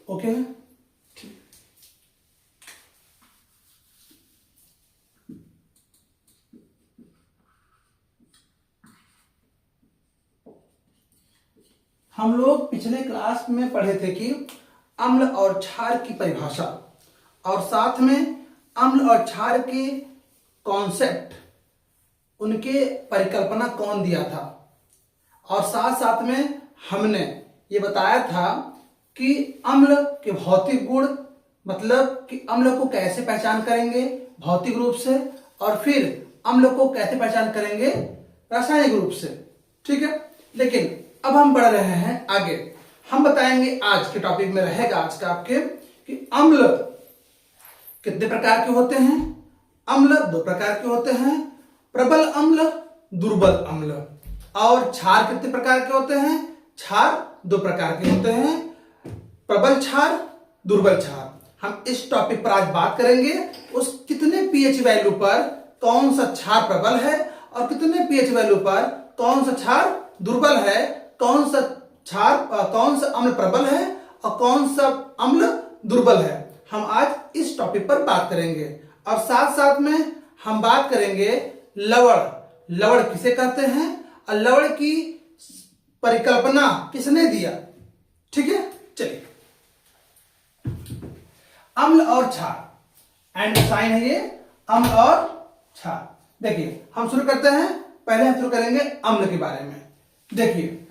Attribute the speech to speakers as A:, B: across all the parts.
A: Okay. हम लोग पिछले क्लास में पढ़े थे कि अम्ल और क्षार की परिभाषा और साथ में अम्ल और क्षार के कॉन्सेप्ट, उनके परिकल्पना कौन दिया था, और साथ साथ में हमने ये बताया था कि अम्ल के भौतिक गुण, मतलब कि अम्ल को कैसे पहचान करेंगे भौतिक रूप से, और फिर अम्ल को कैसे पहचान करेंगे रासायनिक रूप से। ठीक है, लेकिन अब हम बढ़ रहे हैं आगे। हम बताएंगे, आज के टॉपिक में रहेगा आज का आपके, कि अम्ल कितने प्रकार के होते हैं। अम्ल दो प्रकार के होते हैं, प्रबल अम्ल, दुर्बल अम्ल। और क्षार कितने प्रकार के होते हैं, क्षार दो प्रकार के होते हैं, प्रबल क्षार, दुर्बल क्षार। हम इस टॉपिक पर आज बात करेंगे, उस कितने पीएच वैल्यू पर कौन सा क्षार प्रबल है और कितने पीएच वैल्यू पर कौन सा क्षार दुर्बल है, कौन सा अम्ल प्रबल है और कौन सा अम्ल दुर्बल है। हम आज इस टॉपिक पर बात करेंगे। और साथ साथ में हम बात करेंगे लवण। लवण किसे कहते हैं और लवण की परिकल्पना किसने दिया। ठीक है, चलिए। अम्ल और क्षार, एंड साइन है ये, अम्ल और क्षार। देखिए, हम शुरू करते हैं। पहले हम शुरू करेंगे अम्ल के बारे में। देखिए,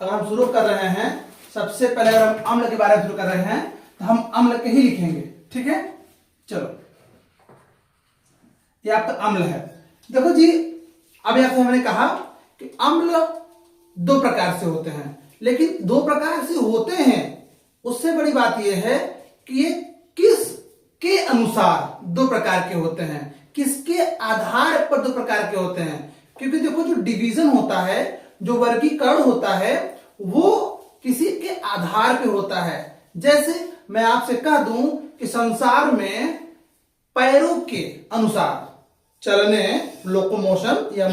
A: अगर हम शुरू कर रहे हैं, सबसे पहले अगर हम अम्ल के बारे में शुरू कर रहे हैं तो हम अम्ल के ही लिखेंगे। ठीक है, चलो, ये आपका अम्ल है। देखो जी, अभी आपसे मैंने कहा कि अम्ल दो प्रकार से होते हैं, लेकिन दो प्रकार से होते हैं, उससे बड़ी बात यह है कि ये किस के अनुसार दो प्रकार के होते हैं, किसके आधार पर दो प्रकार के होते हैं। क्योंकि देखो, जो डिवीजन होता है, जो वर्गीकरण होता है, वो किसी के आधार पे होता है। जैसे मैं आपसे कह दूं कि संसार में पैरों के अनुसार चलने, लोकोमोशन या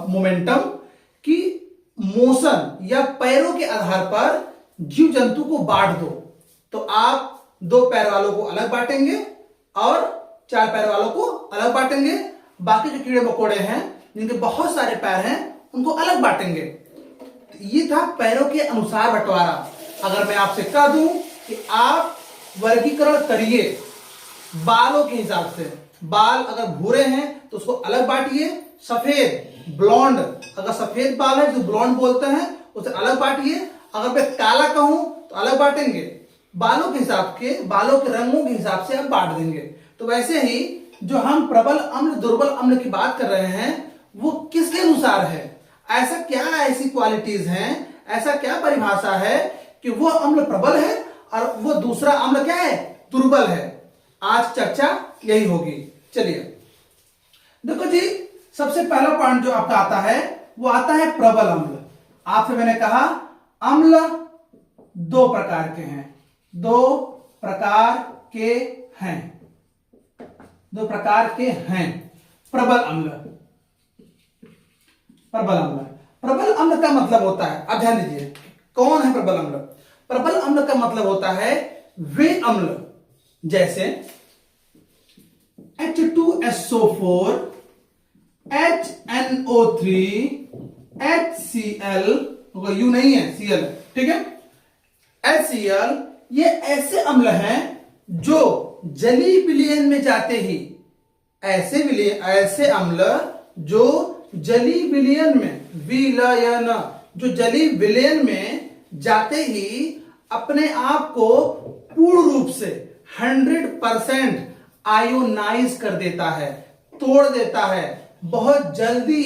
A: मोमेंटम की मोशन या पैरों के आधार पर जीव जंतु को बांट दो, तो आप दो पैर वालों को अलग बांटेंगे और चार पैर वालों को अलग बांटेंगे। बाकी जो कीड़े मकोड़े हैं जिनके बहुत सारे पैर हैं, उनको अलग बांटेंगे। ये था पैरों के अनुसार बंटवारा। अगर मैं आपसे कह दूं कि आप वर्गीकरण करिए बालों के हिसाब से, बाल अगर भूरे हैं तो उसको अलग बांटिए, सफेद ब्लॉन्ड, अगर सफेद बाल है जो ब्लॉन्ड बोलते हैं, उसे अलग बांटिए। अगर मैं काला कहूं तो अलग बांटेंगे। बालों के हिसाब के, बालों के रंगों के हिसाब से आप बांट देंगे। तो वैसे ही जो हम प्रबल अम्ल दुर्बल अम्ल की बात कर रहे हैं, वो किसके अनुसार है, ऐसा क्या ऐसी क्वालिटीज हैं, ऐसा क्या परिभाषा है कि वो अम्ल प्रबल है और वो दूसरा अम्ल क्या है, दुर्बल है। आज चर्चा यही होगी। चलिए, देखो जी, सबसे पहला पॉइंट जो आपका आता है वो आता है प्रबल अम्ल। आपसे मैंने कहा अम्ल दो प्रकार के हैं, दो प्रकार के हैं, दो प्रकार के हैं। प्रबल अम्ल, प्रबल अम्ल, प्रबल अम्ल का मतलब होता है, अब ध्यान दीजिए, कौन है प्रबल अम्ल। प्रबल अम्ल का मतलब होता है वे अम्ल जैसे H2SO4, HNO3, HCl, U नहीं है, Cl, ठीक है, HCl, ये ऐसे अम्ल हैं जो जलीय विलयन में जाते ही, ऐसे अम्ल जो जलीय विलयन में, विलयन, जो जलीय विलयन में जाते ही अपने आप को पूर्ण रूप से 100% आयोनाइज कर देता है, तोड़ देता है, बहुत जल्दी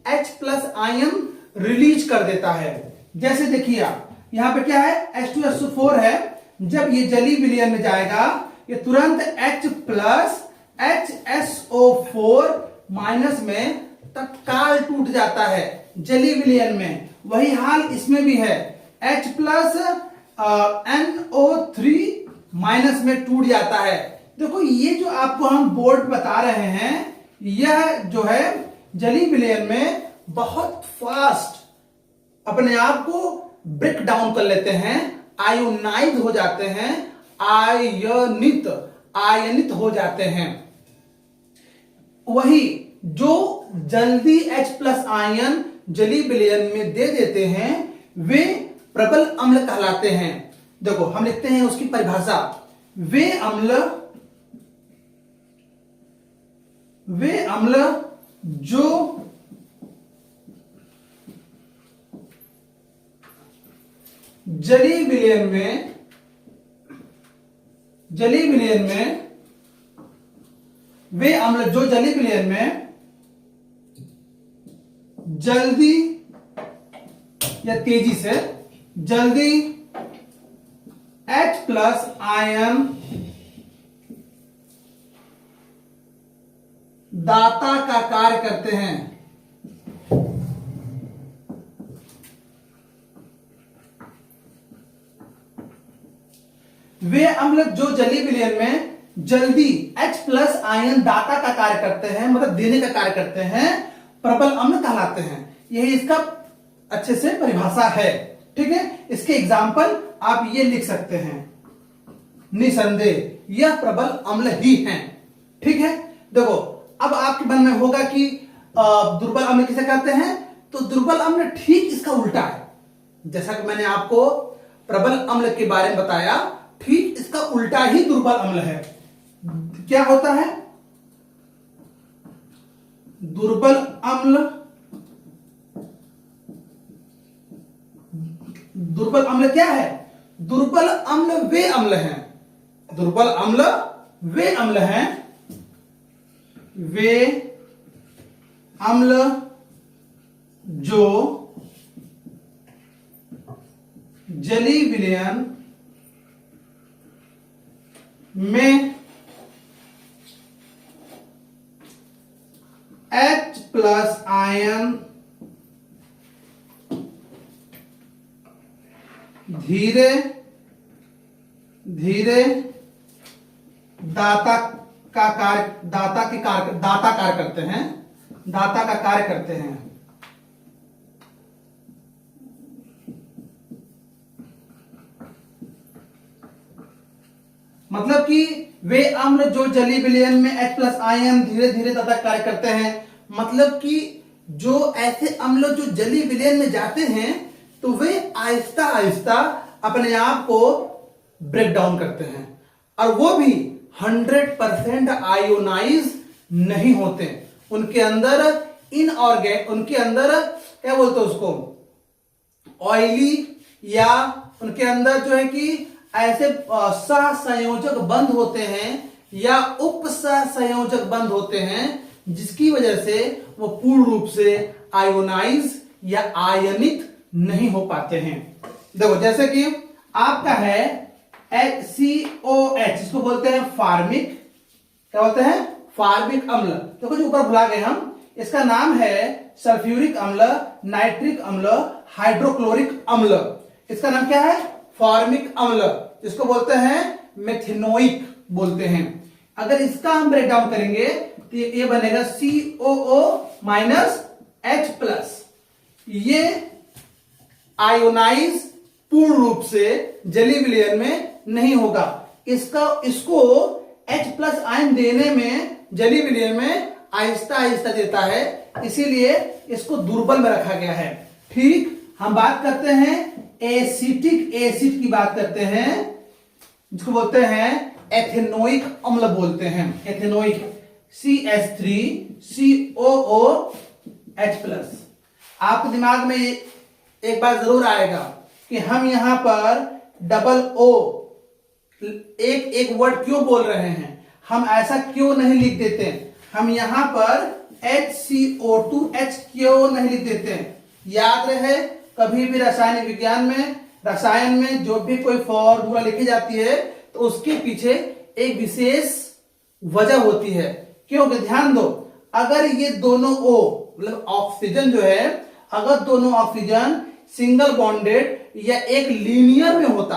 A: H+ आयन रिलीज कर देता है। जैसे देखिए, आप यहां पे क्या है, H2SO4 है, जब ये जलीय विलयन में जाएगा, ये तुरंत H+ HSO4- में तत्काल टूट जाता है जलीय विलयन में। वही हाल इसमें भी है, H+ NO3- में टूट जाता है। देखो, ये जो आपको हम बोर्ड बता रहे हैं, यह जो है जलीय विलयन में बहुत फास्ट अपने आप को ब्रेक डाउन कर लेते हैं, आयोनाइज हो जाते हैं, आयनित हो जाते हैं। वही जो जल्दी H प्लस आयन जलीय विलयन में दे देते हैं वे प्रबल अम्ल कहलाते हैं। देखो हम लिखते हैं उसकी परिभाषा, वे अम्ल जो जलीय विलयन में वे अम्ल जो जलीय विलयन में जल्दी या तेजी से जल्दी H प्लस आयन दाता का कार्य करते हैं। वे अम्ल जो जलीय विलयन में जल्दी H प्लस आयन दाता का कार्य करते हैं, मतलब देने का कार्य करते हैं, प्रबल अम्ल कहलाते हैं। यही इसका अच्छे से परिभाषा है। ठीक है, इसके एग्जाम्पल आप ये लिख सकते हैं, निसंदेह यह प्रबल अम्ल ही हैं। ठीक है, देखो अब आपके मन में होगा कि दुर्बल अम्ल किसे कहते हैं, तो दुर्बल अम्ल ठीक इसका उल्टा है। जैसा कि मैंने आपको प्रबल अम्ल के बारे में बताया, ठीक इसका उल्टा ही दुर्बल अम्ल है। क्या होता है दुर्बल अम्ल? दुर्बल अम्ल क्या है? दुर्बल अम्ल वे अम्ल हैं, दुर्बल अम्ल वे अम्ल हैं, वे अम्ल जो जलीय विलयन में H प्लस आयन धीरे धीरे दाता का कार्य करते हैं, दाता का कार्य करते हैं। मतलब कि वे अम्ल जो जलीय विलयन में H प्लस आयन धीरे धीरे दाता कार्य करते हैं, मतलब कि जो ऐसे अम्ल जो जलीय विलयन में जाते हैं तो वे आहिस्ता आहिस्ता अपने आप को ब्रेक डाउन करते हैं, और वो भी 100% आयोनाइज नहीं होते। उनके अंदर उनके अंदर क्या बोलते हैं उसको, ऑयली, या उनके अंदर जो है कि ऐसे सहसंयोजक बंध होते हैं या उप सहसंयोजक बंध होते हैं, जिसकी वजह से वो पूर्ण रूप से आयोनाइज या आयनित नहीं हो पाते हैं। देखो जैसे कि आपका है HCOH, इसको बोलते हैं फार्मिक, क्या बोलते हैं, फार्मिक अम्ल। देखो जो ऊपर भुला गए हम, इसका नाम है सल्फ्यूरिक अम्ल, नाइट्रिक अम्ल, हाइड्रोक्लोरिक अम्ल। इसका नाम क्या है, फार्मिक अम्ल, जिसको बोलते हैं मेथिनोइक बोलते हैं। अगर इसका हम ब्रेक डाउन करेंगे तो ये बनेगा COO माइनस H प्लस। ये आयोनाइज पूर्ण रूप से जलीय विलयन में नहीं होगा। इसको H प्लस आयन देने में जलीय विलयन में आहिस्ता आहिस्ता देता है, इसीलिए इसको दुर्बल में रखा गया है। ठीक, हम बात करते हैं एसिटिक एसिड की बात करते हैं, जिसको बोलते हैं एथेनोइक अम्ल बोलते हैं। Ethanoic CH3COOH plus. आपके दिमाग में एक बार जरूर आएगा कि हम यहां पर डबल O एक वर्ड क्यों बोल रहे हैं, हम ऐसा क्यों नहीं लिख देते, हम यहां पर HCO2H क्यों नहीं लिख देते। याद रहे, कभी भी रासायनिक विज्ञान में, रसायन में जो भी कोई फॉर्मूला लिखी जाती है तो उसके पीछे एक विशेष वजह होती है। क्योंकि ध्यान दो, अगर ये दोनों O मतलब ऑक्सीजन जो है, अगर दोनों ऑक्सीजन सिंगल बॉन्डेड या एक लीनियर में होता,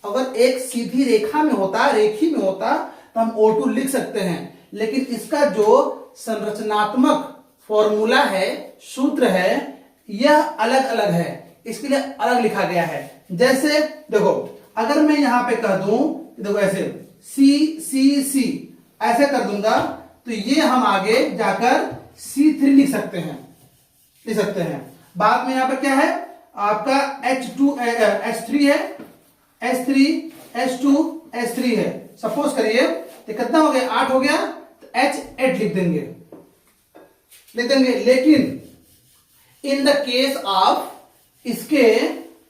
A: अगर एक सीधी रेखा में होता, रेखी में होता, तो हम O2 लिख सकते हैं। लेकिन इसका जो संरचनात्मक फॉर्मूला है, सूत्र है, यह अलग अलग है। इसके लिए अलग लिखा गया है। जैसे देखो, अगर मैं यहां पे कह दूं, देखो ऐसे C ऐसे कर दूंगा, तो ये हम आगे जाकर C3 लिख सकते हैं। बाद में यहां पर क्या है आपका H3 है, H3 H2 H3 है। सपोज करिए तो कितना हो गया, 8 हो गया, तो H8 लिख देंगे। लेकिन इन द केस ऑफ, इसके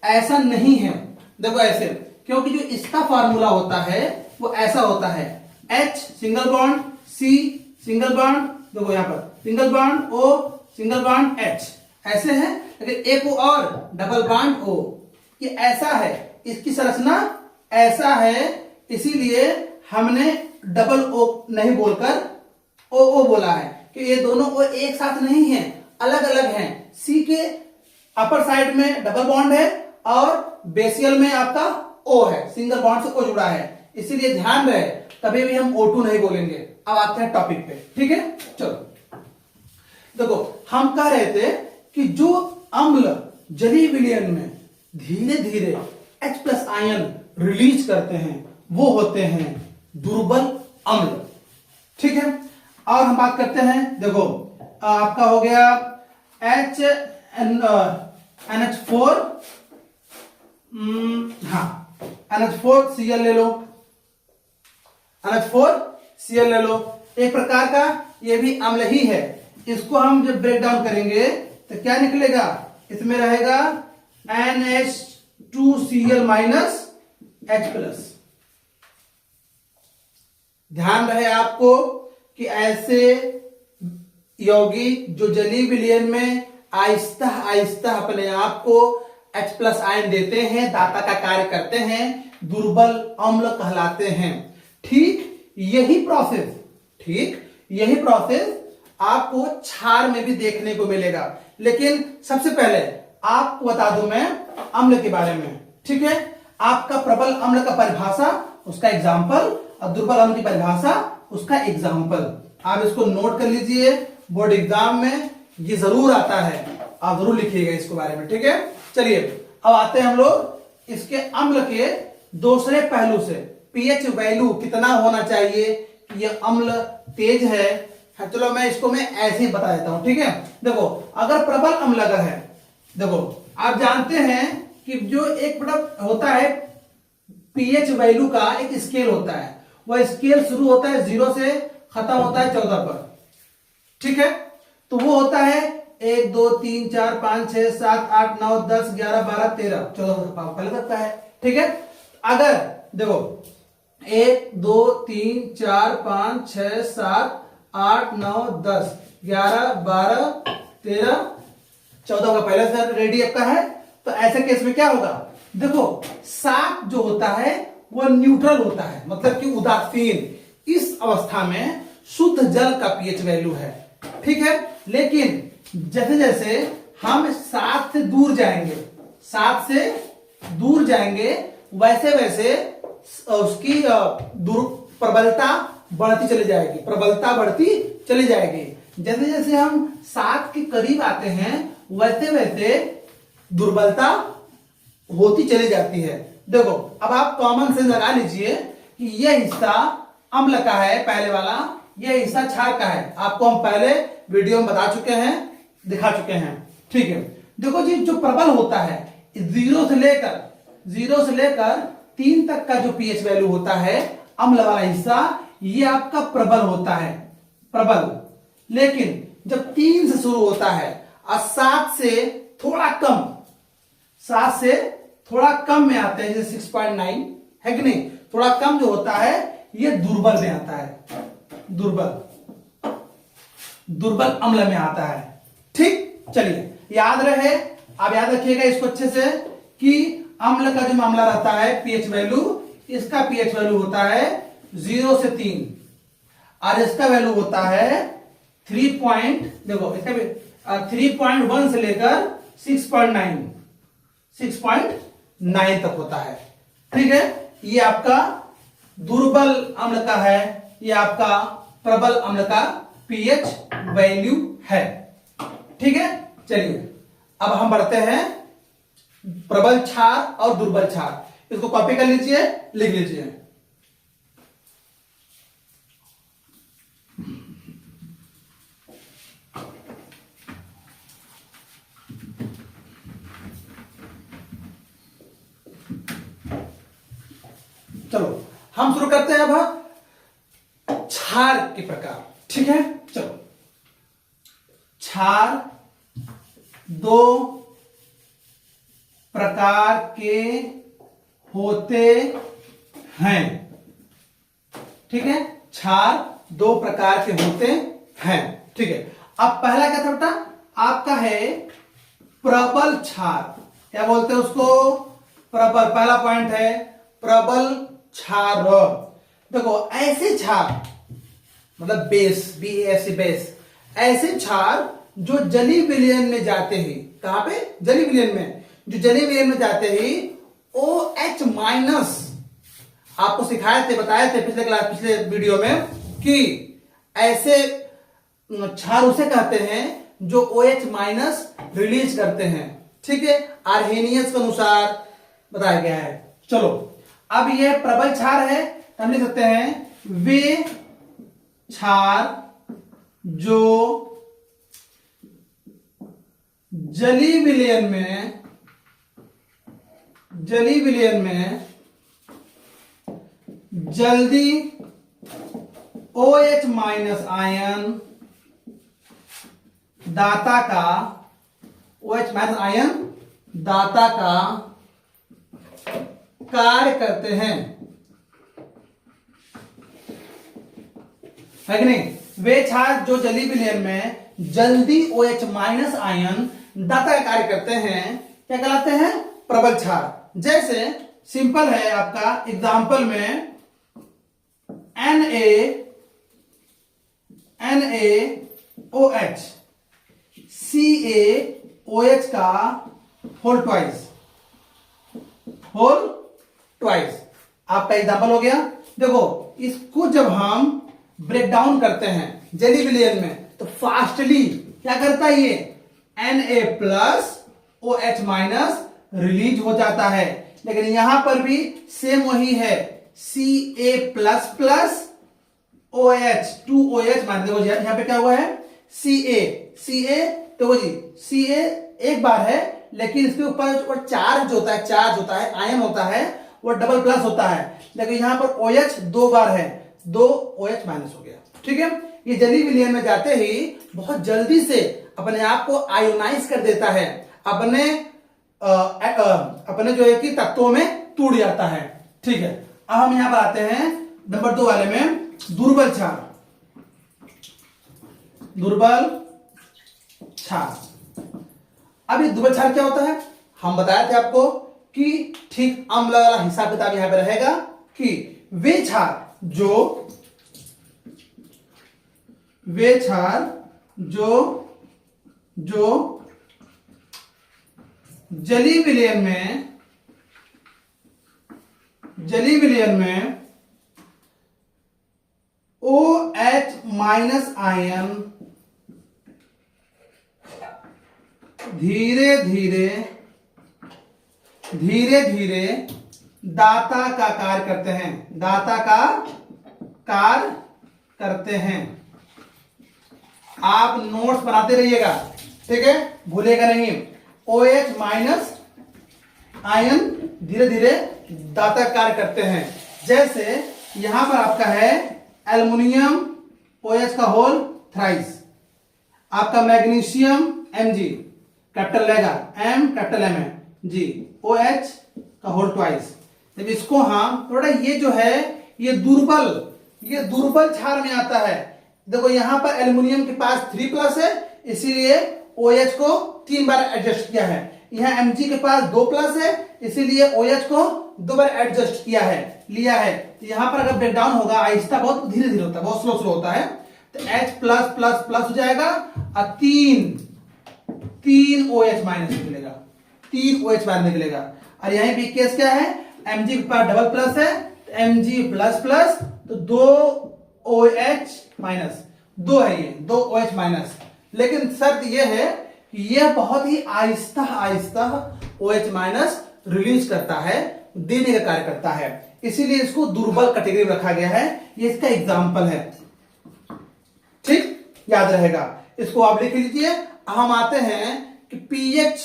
A: ऐसा नहीं है। देखो ऐसे, क्योंकि जो इसका फॉर्मूला होता है वो ऐसा होता है, H single bond, C single bond, देखो यहां पर single bond O single bond H, ऐसे है। लेकिन एक और डबल बॉन्ड O, ये ऐसा है, इसकी संरचना ऐसा है, इसीलिए हमने डबल O नहीं बोलकर O बोला है कि ये दोनों O एक साथ नहीं है, अलग अलग हैं। C के अपर साइड में डबल बॉन्ड है और बेसियल में आपका O है, सिंगल बॉन्ड से O जुड़ा है, इसीलिए ध्यान रहे कभी भी हम O2 नहीं बोलेंगे। अब आते हैं टॉपिक पे, ठीक है। चलो देखो, हम कह रहे थे कि जो अम्ल जलीय विलयन में धीरे धीरे H+ आयन रिलीज करते हैं वो होते हैं दुर्बल अम्ल, ठीक है। और हम बात करते हैं, देखो आपका हो गया NH4, NH4Cl ले लो, NH4Cl ले लो, एक प्रकार का ये भी अम्ल ही है। इसको हम जब ब्रेक डाउन करेंगे तो क्या निकलेगा, इसमें रहेगा NH2Cl माइनस H+। ध्यान रहे आपको कि ऐसे यौगिक जो जलीय विलयन में आहिस्ता आहिस्ता अपने आप को H+ आयन देते हैं, दाता का कार्य करते हैं, दुर्बल अम्ल कहलाते हैं। ठीक यही प्रोसेस आपको क्षार में भी देखने को मिलेगा। लेकिन सबसे पहले आपको बता दूं मैं अम्ल के बारे में, ठीक है। आपका प्रबल अम्ल का परिभाषा, उसका एग्जाम्पल, और दुर्बल अम्ल की परिभाषा, उसका एग्जाम्पल। आप इसको नोट कर लीजिए, बोर्ड एग्जाम में ये जरूर आता है, आप जरूर लिखिएगा इसके बारे में, ठीक है। चलिए अब आते हैं हम लोग इसके अम्ल के दूसरे पहलू से, पीएच वैल्यू कितना होना चाहिए कि ये अम्ल तेज है। चलो मैं इसको ऐसे ही बता देता हूं, ठीक है। देखो अगर प्रबल अम्ल अगर है, देखो आप जानते हैं कि जो एक प्रोडक्ट होता है पीएच वैल्यू का एक स्केल होता है, वह स्केल शुरू होता है 0 से, खत्म होता है 14 पर, ठीक है। तो वो होता है 1 2 3 4 5 6 7 8 9 10 11 12 13 14 पहले तक का है, ठीक है। अगर देखो 1 2 3 4 5 6 7 8 9 10 11 12 13 14 का पहले से रेडी आपका है। तो ऐसे केस में क्या होगा, देखो 7 जो होता है वो न्यूट्रल होता है, मतलब कि उदासीन। इस अवस्था में शुद्ध जल का पीएच वैल्यू है, ठीक है। लेकिन जैसे जैसे हम 7 से दूर जाएंगे वैसे वैसे उसकी प्रबलता बढ़ती चली जाएगी। जैसे जैसे हम 7 के करीब आते हैं वैसे वैसे दुर्बलता होती चली जाती है। देखो अब आप कॉमन सेंस लगा लीजिए कि यह हिस्सा अम्ल का है, पहले वाला, यह हिस्सा क्षार का है। आपको हम पहले वीडियो में बता चुके हैं, दिखा चुके हैं, ठीक है। देखो जी, जो प्रबल होता है 0 से लेकर 3 तक का जो पीएच वैल्यू होता है, अम्ल वाला हिस्सा, ये आपका प्रबल होता है, प्रबल। लेकिन जब 3 से शुरू होता है और 7 से थोड़ा कम में आते हैं, जैसे 6.9 है कि नहीं, थोड़ा कम जो होता है ये दुर्बल में आता है, दुर्बल अम्ल में आता है, ठीक। चलिए याद रहे, आप याद रखिएगा इसको अच्छे से कि अम्ल का जो मामला रहता है पीएच वैल्यू, इसका पीएच वैल्यू होता है 0 से 3 और इसका वैल्यू होता है 3.1 से लेकर 6.9 तक होता है, ठीक है। ये आपका दुर्बल अम्ल का है, ये आपका प्रबल अम्ल का पीएच वैल्यू है, ठीक है। चलिए अब हम बढ़ते हैं प्रबल क्षार और दुर्बल क्षार। इसको कॉपी कर लीजिए, लिख लीजिए। चलो हम शुरू करते हैं अब क्षार के प्रकार। ठीक है, चलो। क्षार दो प्रकार के होते हैं। ठीक है, क्षार दो प्रकार के होते हैं। ठीक है, अब पहला क्या था बेटा आपका है प्रबल क्षार। क्या बोलते हैं उसको? प्रबल। पहला पॉइंट है प्रबल क्षार। देखो ऐसे क्षार मतलब बेस, BASE बेस, ऐसे क्षार जो जली विलयन में जाते ही, कहां पे? जली विलयन में। जो जली विलयन में जाते ही OH माइनस, आपको सिखाए थे, बताए थे पिछले वीडियो में कि ऐसे क्षार उसे कहते हैं जो OH माइनस रिलीज करते हैं। ठीक है, आर्हेनियस के अनुसार बताया गया है। चलो अब ये प्रबल क्षार है, हम लिख सकते हैं वे क्षार जो जली विलयन में जल्दी OH माइनस आयन दाता का, OH माइनस आयन दाता का कार्य करते हैं, है कि नहीं? वे क्षार जो जली विलयन में जल्दी OH माइनस आयन दाता का कार्य करते हैं, क्या कहलाते हैं? प्रबल क्षार। जैसे सिंपल है आपका एग्जाम्पल में NaOH CaOH का होल ट्वाइस आपका एग्जाम्पल हो गया। देखो इसको जब हम ब्रेक डाउन करते हैं जली विलयन में तो फास्टली क्या करता है ये Na plus OH minus release हो जाता है। लेकिन यहां पर भी सेम वही है, Ca plus plus OH 2OH minus. देखो यहां पे क्या हुआ है Ca देखो जी Ca एक बार है, लेकिन इसके ऊपर चार्ज होता है आयन होता है, वो डबल प्लस होता है। लेकिन यहां पर OH दो बार है, 2OH माइनस हो गया। ठीक है, ये जली विलयन में जाते ही बहुत जल्दी से अपने आप को आयोनाइज कर देता है, अपने जो है कि तत्वों में टूट जाता है। ठीक है, अब हम यहां पर आते हैं नंबर 2 वाले में दुर्बल क्षार। अब ये दुर्बल क्षार क्या होता है? हम बताए थे आपको कि ठीक अम्ल वाला हिसाब किताब यहां पर रहेगा कि वे क्षार जो जली विलयन में OH माइनस आयन धीरे धीरे दाता का कार्य करते हैं। आप नोट्स बनाते रहिएगा, ठीक है, भूलेगा नहीं। OH माइनस आयन धीरे धीरे दाता कार्य करते हैं। जैसे यहां पर आपका है एल्युमिनियम OH का होल थ्राइस, आपका मैग्नीशियम Mg कैपिटल लेगा, M कैपिटल M है जी, OH का होल ट्वाइस। जब इसको हम थोड़ा ये जो है ये दुर्बल क्षार में आता है। देखो यहां पर एल्युमिनियम के पास 3+ है, इसीलिए OH को 3 बार एडजस्ट किया है। यहां Mg के पास 2+ है, इसीलिए OH को 2 बार एडजस्ट लिया है। यहां पर अगर ब्रेकडाउन होगा आहिस्ता, बहुत धीरे धीरे होता है, बहुत स्लो होता है, तो H+++ हो जाएगा और 3 OH माइनस निकलेगा, 3 OH माइनस निकलेगा। और यहीं भी केस क्या है, Mg के पास डबल प्लस है, तो Mg++, तो 2 OH माइनस, 2 है ये, 2 OH माइनस। लेकिन शर्त यह है कि यह बहुत ही आहिस्ता OH माइनस रिलीज करता है, देने का कार्य करता है, इसीलिए इसको दुर्बल कैटेगरी में रखा गया है। ये इसका एग्जाम्पल है, ठीक, याद रहेगा, इसको आप लिख लीजिए। हम आते हैं कि पीएच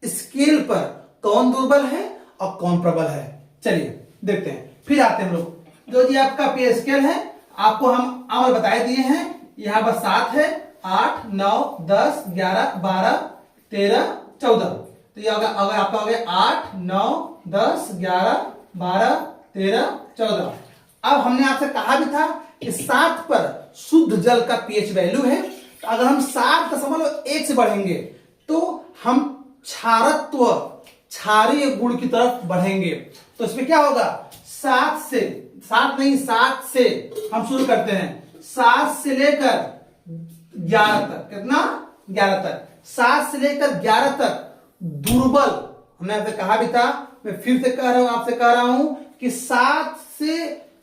A: स्केल पर कौन दुर्बल है और कौन प्रबल है। चलिए देखते हैं, फिर आते हैं हम लोग, जो जी आपका पीएच स्केल है आपको हम अमल बताए दिए हैं। यहां पर 7 है, 8, 9, 10, 11, 12, 13, 14। तो ये अगर आपका हो गया 8, 9, 10, 11, 12, 13, 14। अब हमने आपसे कहा भी था कि 7 पर शुद्ध जल का पीएच वैल्यू है। तो अगर हम 7.1 से बढ़ेंगे तो हम क्षारत्व, क्षारीय गुण की तरफ बढ़ेंगे। तो इसमें क्या होगा, 7 से हम शुरू करते हैं, 7 से लेकर 11 तक, कितना, 11 तक, 7 से लेकर 11 तक दुर्बल। हमने आपसे कहा भी था, मैं फिर से कह रहा हूं, आपसे कह रहा हूं कि 7 से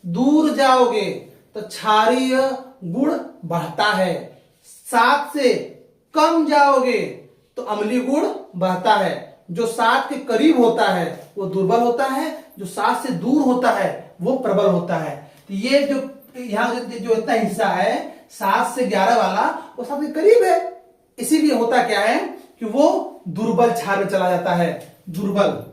A: दूर जाओगे तो क्षारीय गुण बढ़ता है, 7 से कम जाओगे तो अम्लीय गुण बढ़ता है। जो 7 के करीब होता है वो दुर्बल होता है, जो 7 से दूर होता है वो प्रबल होता है। तो ये जो यहां जो इतना हिस्सा है 7 से 11 वाला, वो 7 के करीब है, इसीलिए होता क्या है कि वो दुर्बल क्षार में चला जाता है, दुर्बल।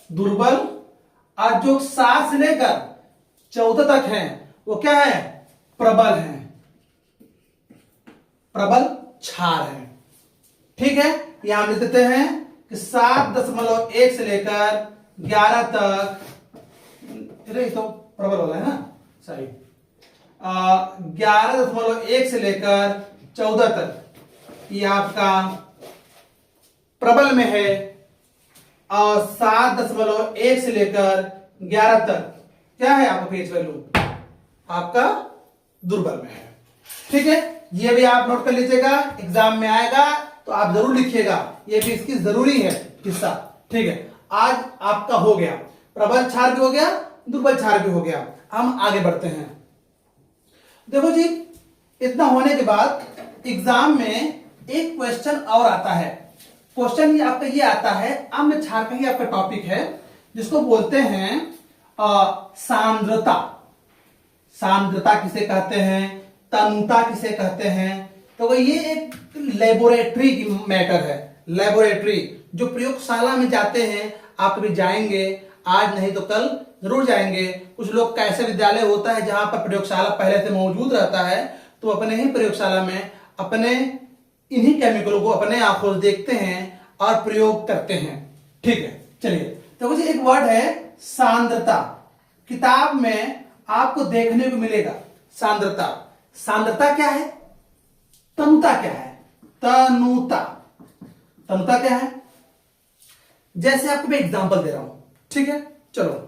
A: दुर्बल। और जो 7 से लेकर 14 तक है वो क्या है, प्रबल है, प्रबल क्षार है, ठीक है। यहां लिख देते हैं कि 7.1 से लेकर 11 तक, तो प्रबल वाला है ना, सॉरी, 11.1 से लेकर 14 तक ये आपका प्रबल में है, और 7.1 से लेकर 11 तक क्या है आपका पीएच वैल्यू, आपका दुर्बल में है, ठीक है। ये भी आप नोट कर लीजिएगा, एग्जाम में आएगा तो आप जरूर लिखिएगा, ये भी इसकी जरूरी है हिस्सा, ठीक है। आज आपका हो गया, प्रबल क्षार भी हो गया, दुर्बल क्षार भी हो गया। हम आगे बढ़ते हैं। देखो जी, इतना होने के बाद एग्जाम में एक क्वेश्चन और आता है। क्वेश्चन ये आपका ये आता है, अम्ल क्षार का ही आपका टॉपिक है, जिसको बोलते हैं सांद्रता। सांद्रता किसे कहते हैं, तनुता किसे कहते हैं। तो ये एक लेबोरेटरी की मैटर है, लेबोरेटरी, जो प्रयोगशाला में जाते हैं, आप भी जाएंगे, आज नहीं तो कल जरूर जाएंगे। कुछ लोग का ऐसा विद्यालय होता है जहां पर प्रयोगशाला पहले से मौजूद रहता है, तो अपने ही प्रयोगशाला में अपने इन्हीं केमिकलों को अपने आंखों से देखते हैं और प्रयोग करते हैं, ठीक है। चलिए, तो कुछ एक वर्ड है सांद्रता, किताब में आपको देखने को मिलेगा सांद्रता। सांद्रता क्या है, तनुता क्या है, तनुता, तनुता क्या है। जैसे आपको मैं एग्जांपल दे रहा हूं, ठीक है। चलो,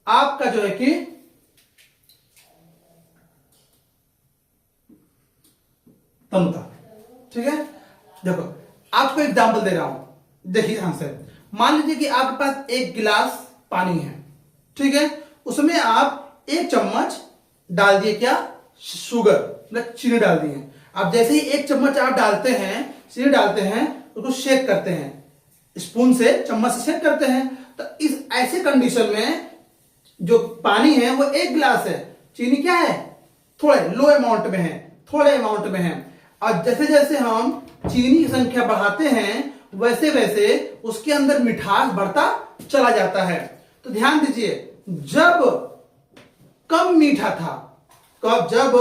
A: आपका जो है कि तनुता, ठीक है। देखो, आपको एग्जांपल दे रहा हूं, देखिए ध्यान से। मान लीजिए कि आपके पास एक गिलास पानी है, ठीक है, उसमें आप 1 चम्मच डाल दिए, क्या, शुगर, मतलब चीनी डाल दिए। अब जैसे ही 1 चम्मच आप डालते हैं, चीनी डालते हैं, उसको शेक करते हैं, स्पून से, चम्मच से शेक करते हैं। तो इस ऐसे कंडीशन में जो पानी है वो 1 गिलास है, चीनी क्या है, थोड़े लो अमाउंट में है, थोड़े अमाउंट में है। और जैसे जैसे हम चीनी की संख्या बढ़ाते हैं, वैसे वैसे उसके अंदर मिठास बढ़ता चला जाता है। तो ध्यान दीजिए, जब कम मीठा था, जब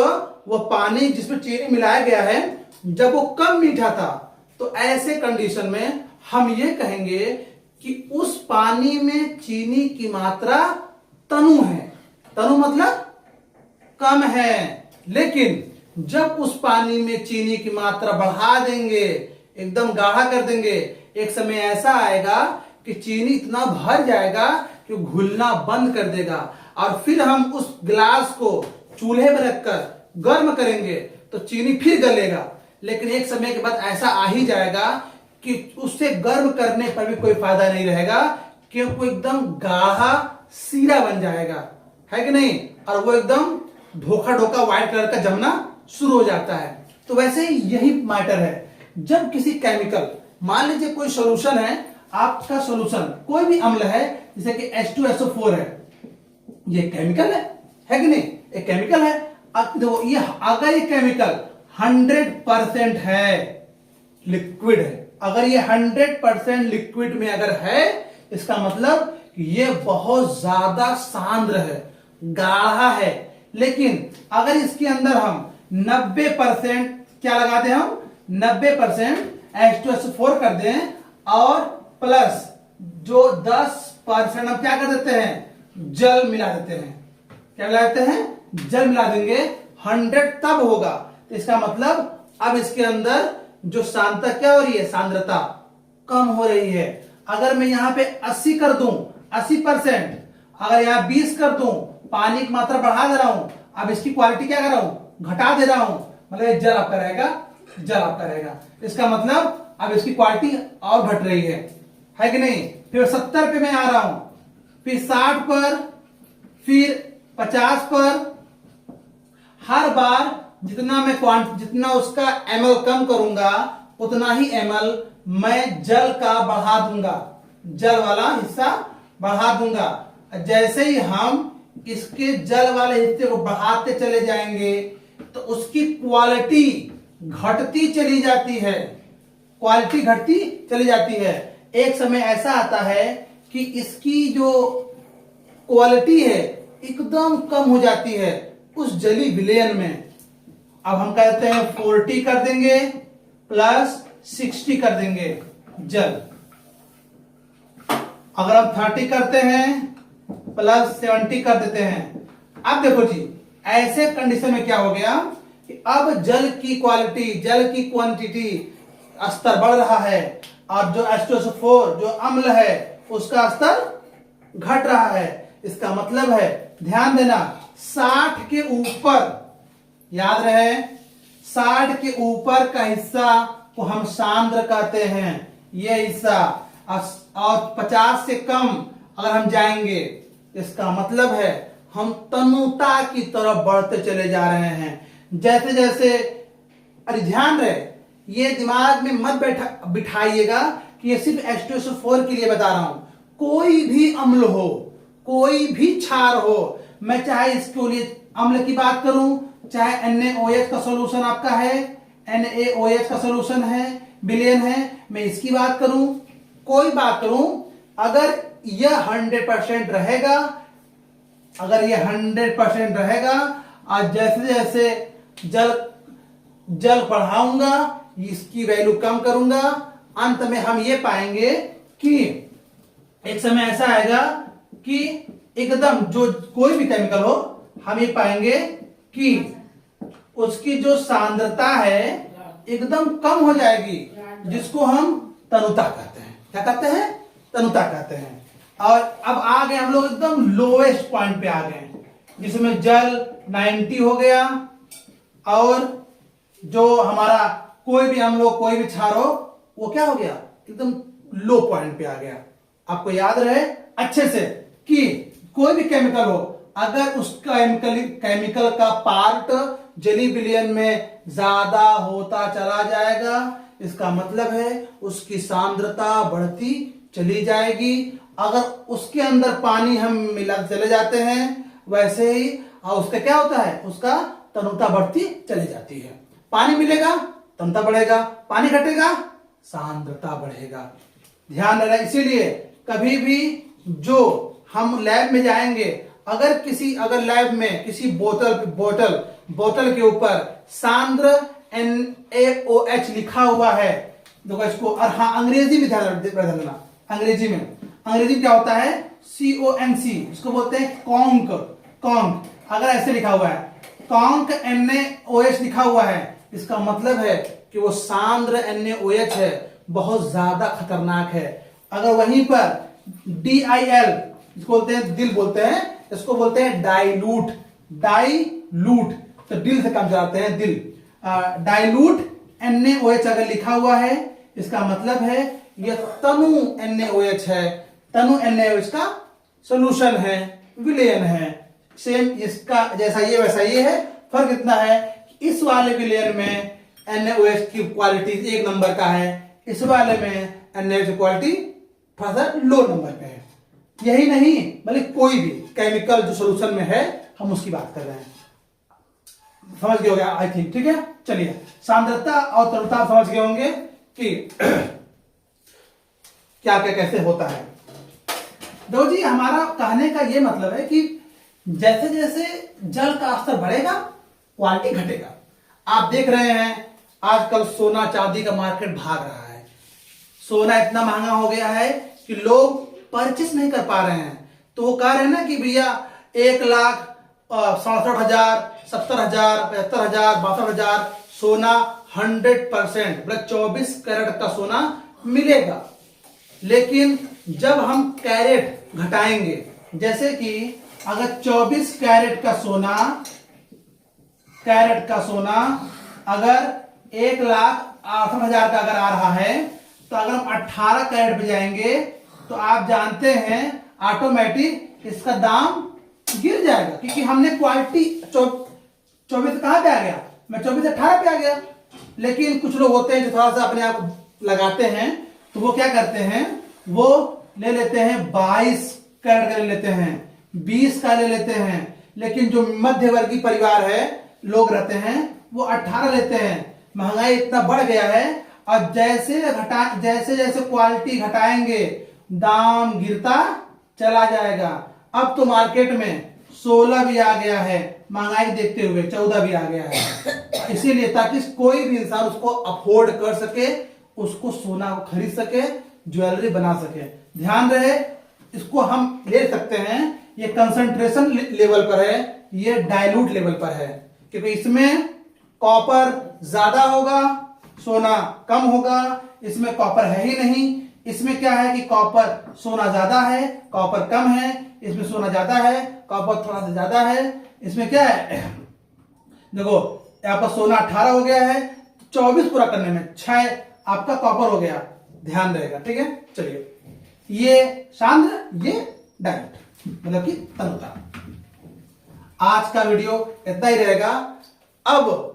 A: वो पानी जिसमें चीनी मिलाया गया है, जब वो कम मीठा था, तो ऐसे कंडीशन में हम ये कहेंगे कि उस पानी में चीनी की मात्रा तनु है। तनु मतलब कम है। लेकिन जब उस पानी में चीनी की मात्रा बढ़ा देंगे, एकदम गाढ़ा कर देंगे, एक समय ऐसा आएगा कि चीनी इतना भर जाएगा कि घुलना बंद कर देगा, और फिर हम उस गिलास को चूल्हे में रखकर गर्म करेंगे तो चीनी फिर गलेगा। लेकिन एक समय के बाद ऐसा आ ही जाएगा कि उससे गर्म करने पर भी कोई फायदा नहीं रहेगा, क्योंकि वो एकदम गाढ़ा सीरा बन जाएगा, है कि नहीं, और वो एकदम धोखा धोखा व्हाइट कलर का जमना शुरू हो जाता है। तो वैसे ही यही मैटर है, जब किसी केमिकल, मान लीजिए कोई सॉल्यूशन है, आपका सॉल्यूशन कोई भी अम्ल है, जैसे कि H2SO4 है, ये केमिकल है कि नहीं? एक केमिकल है। अब देखो ये, अगर ये केमिकल 100% है, लिक्विड है, अगर ये 100% लिक्विड में अगर है, इसका मतलब कि ये बहुत ज्यादा सांद्र है, गाढ़ा है। लेकिन अगर इसके अंदर हम 90% क्या लगा दें, हम 90% H2SO4 कर दें और प्लस जो 10% हम क्या कर देते हैं, जल मिला देते हैं। क्या मिला देते हैं? जल मिला देंगे, 100 तब होगा। तो इसका मतलब अब इसके अंदर जो सांद्रता क्या हो रही है, सांद्रता कम हो रही है। अगर मैं यहां पे 80 कर दूं, 80%, अगर यहां 20 कर दूं, पानी की मात्रा बढ़ा दे रहा हूं, अब इसकी क्वालिटी क्या कर रहा हूं, घटा दे रहा हूं, मतलब जल आपका रहेगा, जल आपका रहेगा। इसका मतलब अब इसकी क्वालिटी और घट रही है कि नहीं? फिर 70 पे मैं आ रहा हूं, फिर 60 पर, फिर 50 पर। हर बार जितना उसका ml कम करूंगा, उतना ही ml मैं जल का बढ़ा दूंगा, जल वाला हिस्सा बढ़ा दूंगा। जैसे ही हम इसके जल वाले हिस्से को बढ़ाते चले जाएंगे, तो उसकी क्वालिटी घटती चली जाती है, क्वालिटी घटती चली जाती है। एक समय ऐसा आता है कि इसकी जो क्वालिटी है एकदम कम हो जाती है उस जली विलयन में। अब हम कहते हैं 40 कर देंगे प्लस 60 कर देंगे जल। अगर हम 30 करते हैं प्लस 70 कर देते हैं। अब देखो जी, ऐसे कंडीशन में क्या हो गया कि अब जल की क्वालिटी, जल की क्वांटिटी स्तर बढ़ रहा है और जो H2SO4 जो अम्ल है उसका स्तर घट रहा है। इसका मतलब है, ध्यान देना, 60 के ऊपर, याद रहे, 60 के ऊपर का हिस्सा को हम सांद्र कहते हैं, ये हिस्सा। और 50 से कम अगर हम जाएंगे, इसका मतलब है हम तनुता की तरफ बढ़ते चले जा रहे हैं। जैसे जैसे, अरे ध्यान रहे, ये दिमाग में मत बिठाइएगा कि ये सिर्फ H2SO4 के लिए बता रहा हूं। कोई भी अम्ल हो, कोई भी क्षार हो, मैं चाहे इसके लिए अम्ल की बात करूं, चाहे NaOH का सॉल्यूशन आपका है, NaOH का सॉल्यूशन है, विलयन है, मैं इसकी बात करूं, कोई बात करूं, अगर यह 100% रहेगा, अगर यह 100% रहेगा और जैसे जैसे जल बढ़ाऊंगा, इसकी वैल्यू कम करूंगा, अंत में हम ये पाएंगे कि एक समय ऐसा आएगा कि एकदम जो कोई भी केमिकल हो, हम ये पाएंगे कि उसकी जो सांद्रता है एकदम कम हो जाएगी, जिसको हम तनुता कहते हैं। क्या कहते हैं? तनुता कहते हैं। और अब आ गए हम लोग एकदम लोएस्ट पॉइंट पे आ गए, जिसमें जल 90 हो गया और जो हमारा कोई भी हम लोग कोई भी क्षार हो वो क्या हो गया, एकदम लो पॉइंट पे आ गया। आपको याद रहे अच्छे से कि कोई भी केमिकल हो, अगर उसका केमिकल का पार्ट जली विलयन में ज्यादा होता चला जाएगा, इसका मतलब है उसकी सांद्रता बढ़ती चली जाएगी। अगर उसके अंदर पानी हम मिला चले जाते हैं, वैसे ही और उसका क्या होता है, उसका तनुता बढ़ती चली जाती है। पानी मिलेगा, तनुता बढ़ेगा, पानी घटेगा, सांद्रता बढ़ेगा। ध्यान रखना। इसीलिए कभी भी जो हम लैब में जाएंगे, अगर लैब में किसी बोतल के ऊपर सांद्र NaOH लिखा हुआ है, देखो इसको, और हाँ अंग्रेजी में ध्यान देना, अंग्रेजी में क्या होता है, CONC, इसको बोलते हैं कॉन्क। अगर ऐसे लिखा हुआ है कॉन्क NaOH लिखा हुआ है, इसका मतलब है कि वो सांद्र NaOH है, बहुत ज्यादा खतरनाक है। अगर वहीं पर DIL, इसको बोलते हैं दिल बोलते हैं, इसको बोलते हैं डाइल्यूट, तो दिल से काम चलाते हैं, दिल। डाइल्यूट NaOH अगर लिखा हुआ है, इसका मतलब है यह तनु NaOH है, तनु NaOH का सॉल्यूशन है, विलयन है। सेम इसका जैसा ये वैसा ये है। फर्क इतना है इस वाले के लेयर में NaOH की क्वालिटी 1 नंबर का है, इस वाले में NaOH की क्वालिटी थोड़ा सा लो नंबर पे है। यही नहीं मतलब कोई भी केमिकल जो सोल्यूशन में है हम उसकी बात कर रहे हैं। समझ गए होंगे आई थिंक, ठीक है। चलिए सांद्रता और तरलता आप समझ गए होंगे कि क्या क्या कैसे होता है। देखो जी हमारा कहने का ये मतलब है कि जैसे जैसे जल का स्तर बढ़ेगा क्वालिटी घटेगा। आप देख रहे हैं आजकल सोना चांदी का मार्केट भाग रहा है। सोना इतना महंगा हो गया है कि लोग परचेस नहीं कर पा रहे हैं। तो वो कह रहे हैं ना कि भैया 1,67,000, 70,000, 75,000, 62,000 सोना 100% मतलब 24 कैरेट का सोना मिलेगा। लेकिन जब हम कैरेट घटाएंगे, जैसे कि अगर 24 कैरेट का सोना अगर 1,68,000 का अगर आ रहा है, तो अगर हम 18 कैरेट पे जाएंगे तो आप जानते हैं ऑटोमेटिक इसका दाम गिर जाएगा, क्योंकि हमने क्वालिटी 24 कहां पे आ गया, मैं 24 से 18 पे आ गया। लेकिन कुछ लोग होते हैं जो थोड़ा सा अपने आप लगाते हैं, तो वो क्या करते हैं, वो ले लेते हैं 22 कैरेट का ले लेते हैं, 20 का ले लेते हैं। लेकिन जो मध्यवर्गीय परिवार है लोग रहते हैं वो 18 लेते हैं। महंगाई इतना बढ़ गया है और जैसे जैसे क्वालिटी घटाएंगे दाम गिरता चला जाएगा। अब तो मार्केट में 16 भी आ गया है, महंगाई देखते हुए 14 भी आ गया है। इसीलिए ताकि कोई भी इंसान उसको अफोर्ड कर सके, उसको सोना को खरीद सके, ज्वेलरी बना सके। ध्यान रहे इसको हम ले सकते हैं, ये कंसंट्रेशन लेवल पर है, ये डाइल्यूट लेवल पर है, क्योंकि इसमें कॉपर ज्यादा होगा सोना कम होगा। इसमें कॉपर है ही नहीं। इसमें क्या है कि कॉपर सोना ज्यादा है, कॉपर कम है। इसमें सोना ज्यादा है, कॉपर थोड़ा सा ज्यादा है। इसमें क्या है, देखो यहां पर सोना 18 हो गया है, 24 पूरा करने में 6 आपका कॉपर हो गया। ध्यान रहेगा, ठीक है। चलिए ये सांद्र, ये डाइल्यूट मतलब कि तनुता। आज का वीडियो इतना ही रहेगा। अब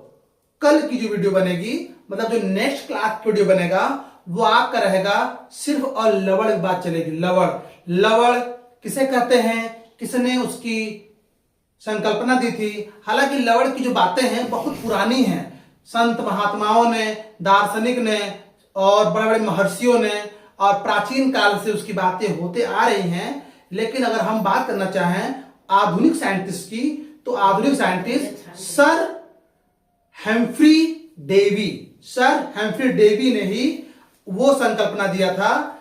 A: कल की जो वीडियो बनेगी, मतलब जो नेक्स्ट क्लास वीडियो बनेगा, वो आपका रहेगा सिर्फ और लवण की बात चलेगी। लवण किसे कहते हैं, किसने उसकी संकल्पना दी थी। हालांकि लवण की जो बातें हैं बहुत पुरानी हैं, संत महात्माओं ने, दार्शनिक ने और बड़े बड़े महर्षियों ने और प्राचीन काल से उसकी बातें होते आ रही हैं। लेकिन अगर हम बात करना चाहें आधुनिक साइंटिस्ट की, तो आधुनिक साइंटिस्ट सर हेम्फ्री डेवी ने ही वो संकल्पना दिया था,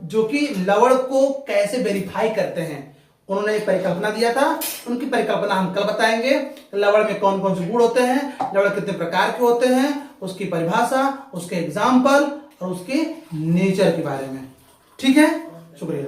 A: जो कि लवण को कैसे वेरीफाई करते हैं। उन्होंने एक परिकल्पना दिया था, उनकी परिकल्पना हम कल बताएंगे। लवण में कौन कौन से गुण होते हैं, लवण कितने प्रकार के होते हैं, उसकी परिभाषा, उसके एग्जाम्पल और उसके नेचर के बारे में। ठीक है, शुक्रिया।